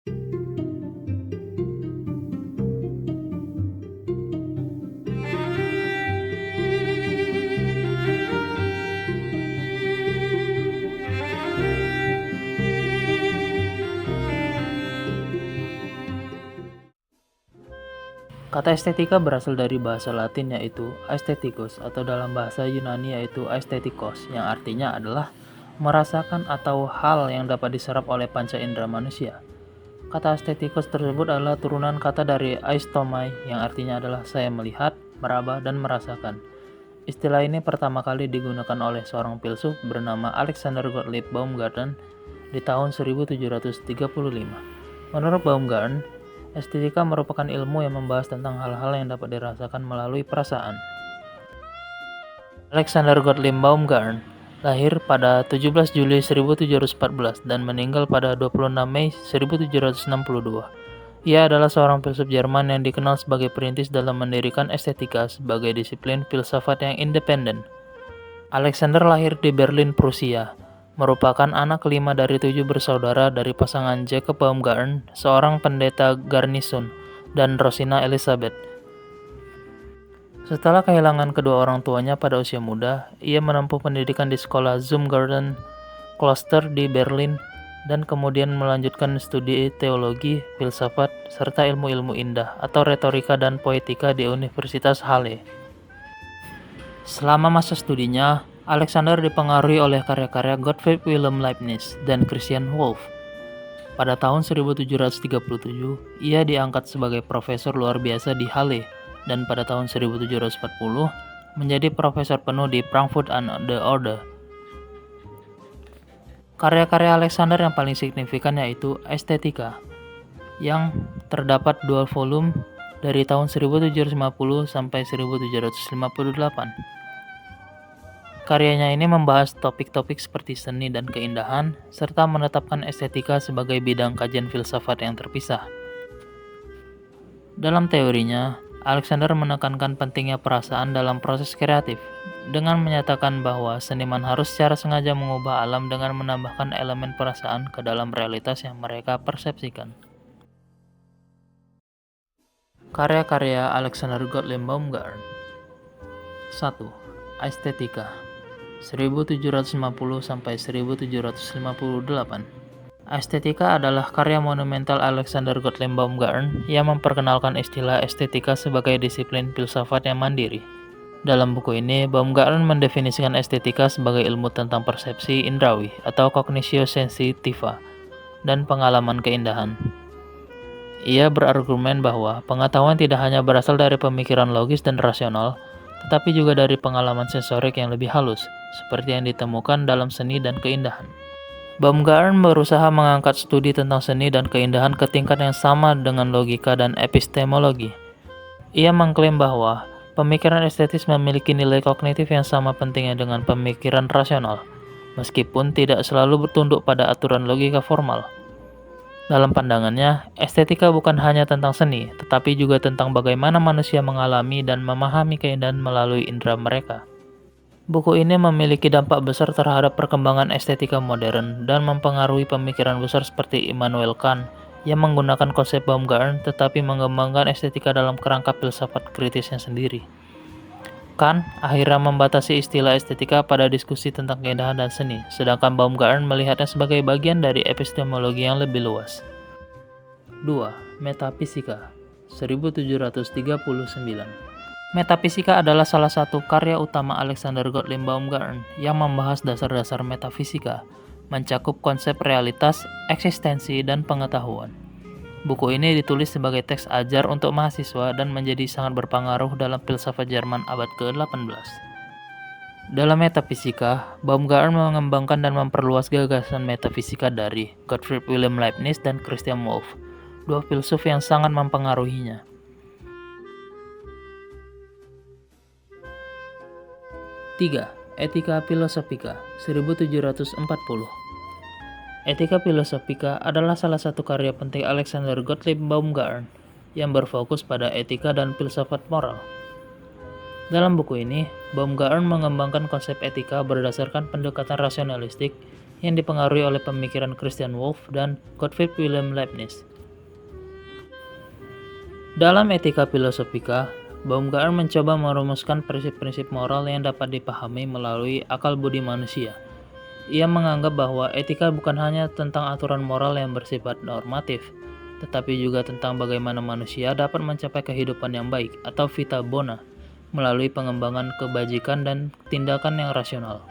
Kata estetika berasal dari bahasa Latin yaitu aestheticus atau dalam bahasa Yunani yaitu aesthetikos yang artinya adalah merasakan atau hal yang dapat diserap oleh panca indera manusia. Kata aesthetikos tersebut adalah turunan kata dari aistomai yang artinya adalah saya melihat, meraba, dan merasakan. Istilah ini pertama kali digunakan oleh seorang filsuf bernama Alexander Gottlieb Baumgarten di tahun 1735. Menurut Baumgarten, estetika merupakan ilmu yang membahas tentang hal-hal yang dapat dirasakan melalui perasaan. Alexander Gottlieb Baumgarten lahir pada 17 Juli 1714 dan meninggal pada 26 Mei 1762. Ia adalah seorang filsuf Jerman yang dikenal sebagai perintis dalam mendirikan estetika sebagai disiplin filsafat yang independen. Alexander lahir di Berlin, Prusia, merupakan anak kelima dari 7 bersaudara dari pasangan Jacob Baumgarten, seorang pendeta garnison, dan Rosina Elizabeth. Setelah kehilangan kedua orang tuanya pada usia muda, ia menempuh pendidikan di sekolah Zumgarten Kloster di Berlin dan kemudian melanjutkan studi teologi, filsafat, serta ilmu-ilmu indah atau retorika dan poetika di Universitas Halle. Selama masa studinya, Alexander dipengaruhi oleh karya-karya Gottfried Wilhelm Leibniz dan Christian Wolff. Pada tahun 1737, ia diangkat sebagai profesor luar biasa di Halle, dan pada tahun 1740 menjadi profesor penuh di Frankfurt an der Oder. Karya-karya Alexander yang paling signifikan yaitu Estetika, yang terdapat 2 volume dari tahun 1750 sampai 1758. Karyanya ini membahas topik-topik seperti seni dan keindahan, serta menetapkan estetika sebagai bidang kajian filsafat yang terpisah. Dalam teorinya, Alexander menekankan pentingnya perasaan dalam proses kreatif, dengan menyatakan bahwa seniman harus secara sengaja mengubah alam dengan menambahkan elemen perasaan ke dalam realitas yang mereka persepsikan. Karya-karya Alexander Gottlieb Baumgarten. 1. Estetika 1750 sampai 1758. Estetika adalah karya monumental Alexander Gottlieb Baumgarten yang memperkenalkan istilah estetika sebagai disiplin filsafat yang mandiri. Dalam buku ini, Baumgarten mendefinisikan estetika sebagai ilmu tentang persepsi indrawi atau cognitio sensitiva dan pengalaman keindahan. Ia berargumen bahwa pengetahuan tidak hanya berasal dari pemikiran logis dan rasional, tetapi juga dari pengalaman sensorik yang lebih halus, seperti yang ditemukan dalam seni dan keindahan. Baumgarten berusaha mengangkat studi tentang seni dan keindahan ke tingkat yang sama dengan logika dan epistemologi. Ia mengklaim bahwa pemikiran estetis memiliki nilai kognitif yang sama pentingnya dengan pemikiran rasional, meskipun tidak selalu bertunduk pada aturan logika formal. Dalam pandangannya, estetika bukan hanya tentang seni, tetapi juga tentang bagaimana manusia mengalami dan memahami keindahan melalui indera mereka. Buku ini memiliki dampak besar terhadap perkembangan estetika modern dan mempengaruhi pemikiran besar seperti Immanuel Kant yang menggunakan konsep Baumgarten tetapi mengembangkan estetika dalam kerangka filsafat kritisnya sendiri. Kant akhirnya membatasi istilah estetika pada diskusi tentang keindahan dan seni, sedangkan Baumgarten melihatnya sebagai bagian dari epistemologi yang lebih luas. 2. Metafisika 1739. Metafisika adalah salah satu karya utama Alexander Gottlieb Baumgarten yang membahas dasar-dasar metafisika, mencakup konsep realitas, eksistensi, dan pengetahuan. Buku ini ditulis sebagai teks ajar untuk mahasiswa dan menjadi sangat berpengaruh dalam filsafat Jerman abad ke-18. Dalam metafisika, Baumgarten mengembangkan dan memperluas gagasan metafisika dari Gottfried Wilhelm Leibniz dan Christian Wolff, 2 filsuf yang sangat mempengaruhinya. 3. Etika Filosofika 1740. Etika Filosofika adalah salah satu karya penting Alexander Gottlieb Baumgarten yang berfokus pada etika dan filsafat moral. Dalam buku ini, Baumgarten mengembangkan konsep etika berdasarkan pendekatan rasionalistik yang dipengaruhi oleh pemikiran Christian Wolff dan Gottfried Wilhelm Leibniz. Dalam Etika Filosofika, Baumgarten mencoba merumuskan prinsip-prinsip moral yang dapat dipahami melalui akal budi manusia. Ia menganggap bahwa etika bukan hanya tentang aturan moral yang bersifat normatif, tetapi juga tentang bagaimana manusia dapat mencapai kehidupan yang baik atau vita bona melalui pengembangan kebajikan dan tindakan yang rasional.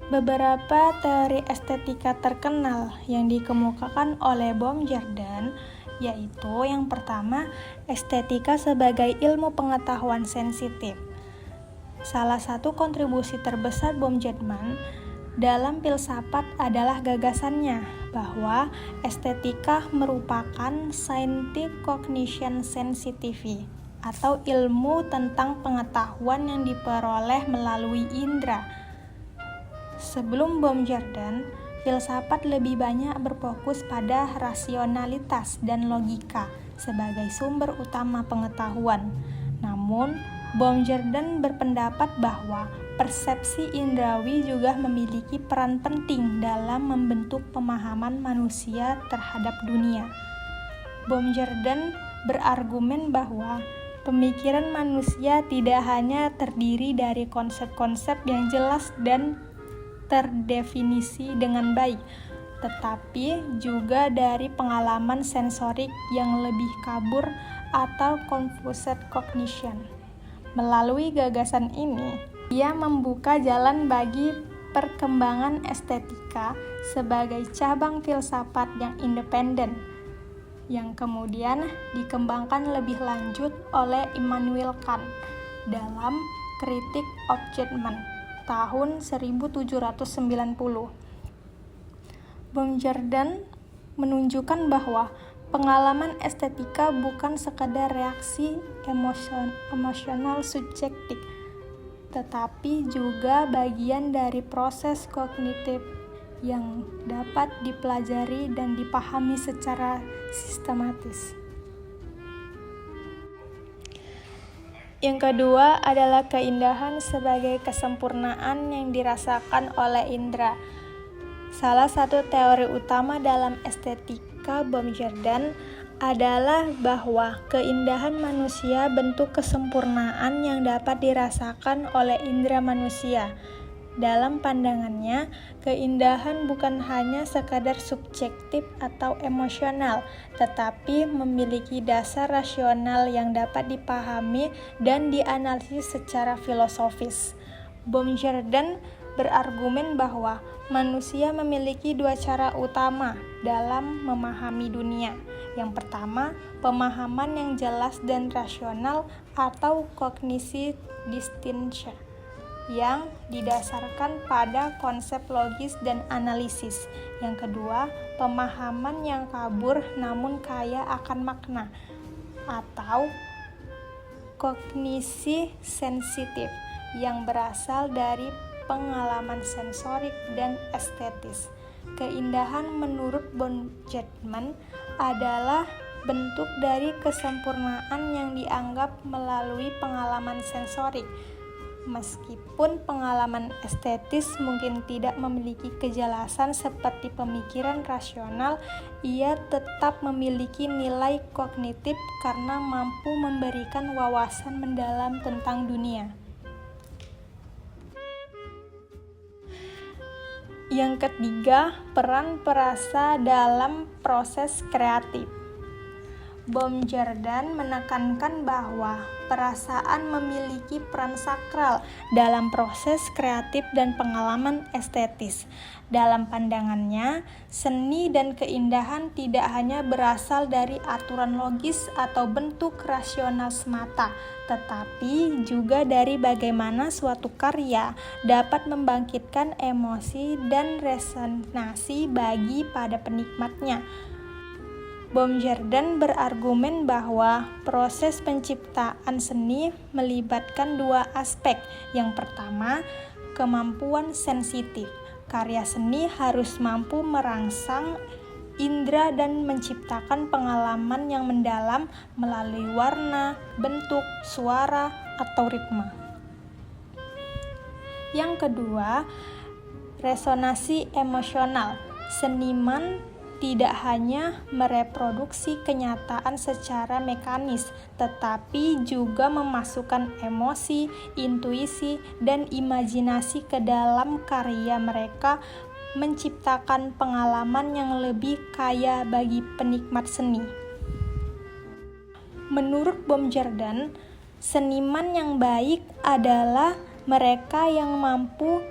Beberapa teori estetika terkenal yang dikemukakan oleh Baumgarten yaitu yang pertama, estetika sebagai ilmu pengetahuan sensitif. Salah satu kontribusi terbesar Baumgarten dalam filsafat adalah gagasannya bahwa estetika merupakan scientific cognition sensitivity atau ilmu tentang pengetahuan yang diperoleh melalui indera. Sebelum Baumgarten, filsafat lebih banyak berfokus pada rasionalitas dan logika sebagai sumber utama pengetahuan. Namun, Baumgarten berpendapat bahwa persepsi indrawi juga memiliki peran penting dalam membentuk pemahaman manusia terhadap dunia. Baumgarten berargumen bahwa pemikiran manusia tidak hanya terdiri dari konsep-konsep yang jelas dan terdefinisi dengan baik, tetapi juga dari pengalaman sensorik yang lebih kabur atau confused cognition. Melalui gagasan ini, ia membuka jalan bagi perkembangan estetika sebagai cabang filsafat yang independen, yang kemudian dikembangkan lebih lanjut oleh Immanuel Kant dalam Critique of Judgment tahun 1790. Baumgarten menunjukkan bahwa pengalaman estetika bukan sekadar reaksi emosional subjektif, tetapi juga bagian dari proses kognitif yang dapat dipelajari dan dipahami secara sistematis. Yang kedua adalah keindahan sebagai kesempurnaan yang dirasakan oleh indera. Salah satu teori utama dalam estetika Baumgarten adalah bahwa keindahan manusia bentuk kesempurnaan yang dapat dirasakan oleh indera manusia. Dalam pandangannya, keindahan bukan hanya sekadar subjektif atau emosional, tetapi memiliki dasar rasional yang dapat dipahami dan dianalisis secara filosofis. Baumgarten berargumen bahwa manusia memiliki dua cara utama dalam memahami dunia. Yang pertama, pemahaman yang jelas dan rasional atau kognisi distinction, yang didasarkan pada konsep logis dan analisis. Yang kedua, pemahaman yang kabur namun kaya akan makna, atau kognisi sensitif, yang berasal dari pengalaman sensorik dan estetis. Keindahan menurut Baumgarten adalah bentuk dari kesempurnaan yang dianggap melalui pengalaman sensorik. Meskipun pengalaman estetis mungkin tidak memiliki kejelasan seperti pemikiran rasional, ia tetap memiliki nilai kognitif karena mampu memberikan wawasan mendalam tentang dunia. Yang ketiga, peran perasa dalam proses kreatif. Baumgarten menekankan bahwa perasaan memiliki peran sakral dalam proses kreatif dan pengalaman estetis. Dalam pandangannya, seni dan keindahan tidak hanya berasal dari aturan logis atau bentuk rasional semata, tetapi juga dari bagaimana suatu karya dapat membangkitkan emosi dan resonansi bagi pada penikmatnya. Baumgarten berargumen bahwa proses penciptaan seni melibatkan dua aspek. Yang pertama, kemampuan sensitif. Karya seni harus mampu merangsang indera dan menciptakan pengalaman yang mendalam melalui warna, bentuk, suara, atau ritme. Yang kedua, resonansi emosional. seniman tidak hanya mereproduksi kenyataan secara mekanis, tetapi juga memasukkan emosi, intuisi, dan imajinasi ke dalam karya mereka, menciptakan pengalaman yang lebih kaya bagi penikmat seni. Menurut Baumgarten, seniman yang baik adalah mereka yang mampu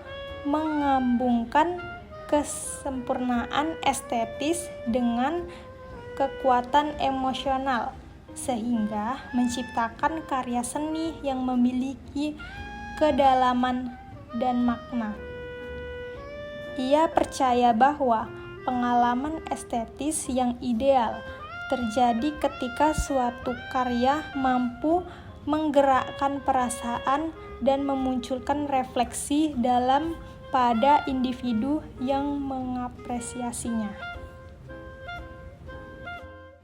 menggabungkan kesempurnaan estetis dengan kekuatan emosional, sehingga menciptakan karya seni yang memiliki kedalaman dan makna. Ia percaya bahwa pengalaman estetis yang ideal terjadi ketika suatu karya mampu menggerakkan perasaan dan memunculkan refleksi dalam pada individu yang mengapresiasinya.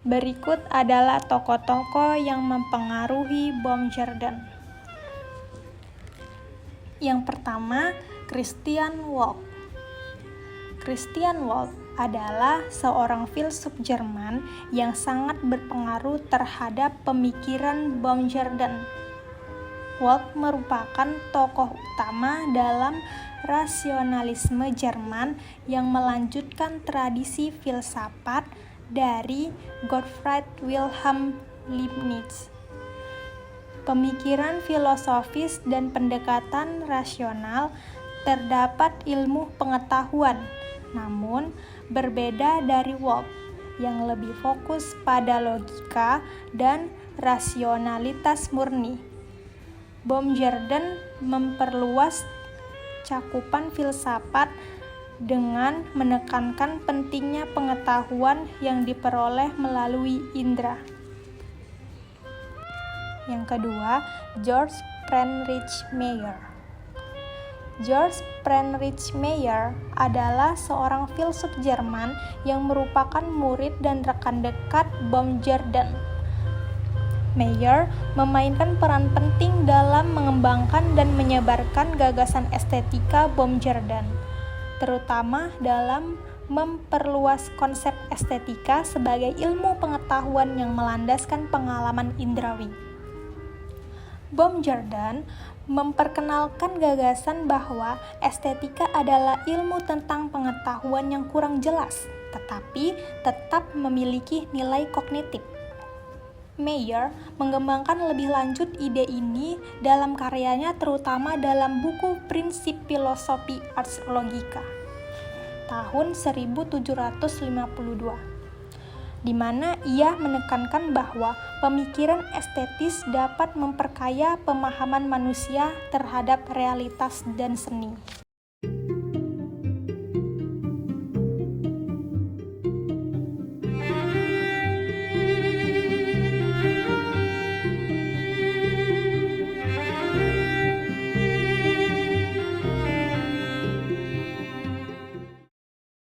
Berikut adalah tokoh-tokoh yang mempengaruhi Baumgarten. Yang pertama, Christian Wolff. Christian Wolff adalah seorang filsuf Jerman yang sangat berpengaruh terhadap pemikiran Baumgarten. Wolff merupakan tokoh utama dalam rasionalisme Jerman yang melanjutkan tradisi filsafat dari Gottfried Wilhelm Leibniz. Pemikiran filosofis dan pendekatan rasional terdapat ilmu pengetahuan, namun berbeda dari Wolff yang lebih fokus pada logika dan rasionalitas murni. Baumgarten memperluas cakupan filsafat dengan menekankan pentingnya pengetahuan yang diperoleh melalui indera. Yang kedua, George Friedrich Meyer. George Friedrich Meyer adalah seorang filsuf Jerman yang merupakan murid dan rekan dekat Baumgarten. Meyer memainkan peran penting dalam mengembangkan dan menyebarkan gagasan estetika Baumgarten, terutama dalam memperluas konsep estetika sebagai ilmu pengetahuan yang melandaskan pengalaman indrawi. Baumgarten memperkenalkan gagasan bahwa estetika adalah ilmu tentang pengetahuan yang kurang jelas, tetapi tetap memiliki nilai kognitif. Meyer mengembangkan lebih lanjut ide ini dalam karyanya, terutama dalam buku Prinsip Filosofi Ars Logica tahun 1752, di mana ia menekankan bahwa pemikiran estetis dapat memperkaya pemahaman manusia terhadap realitas dan seni.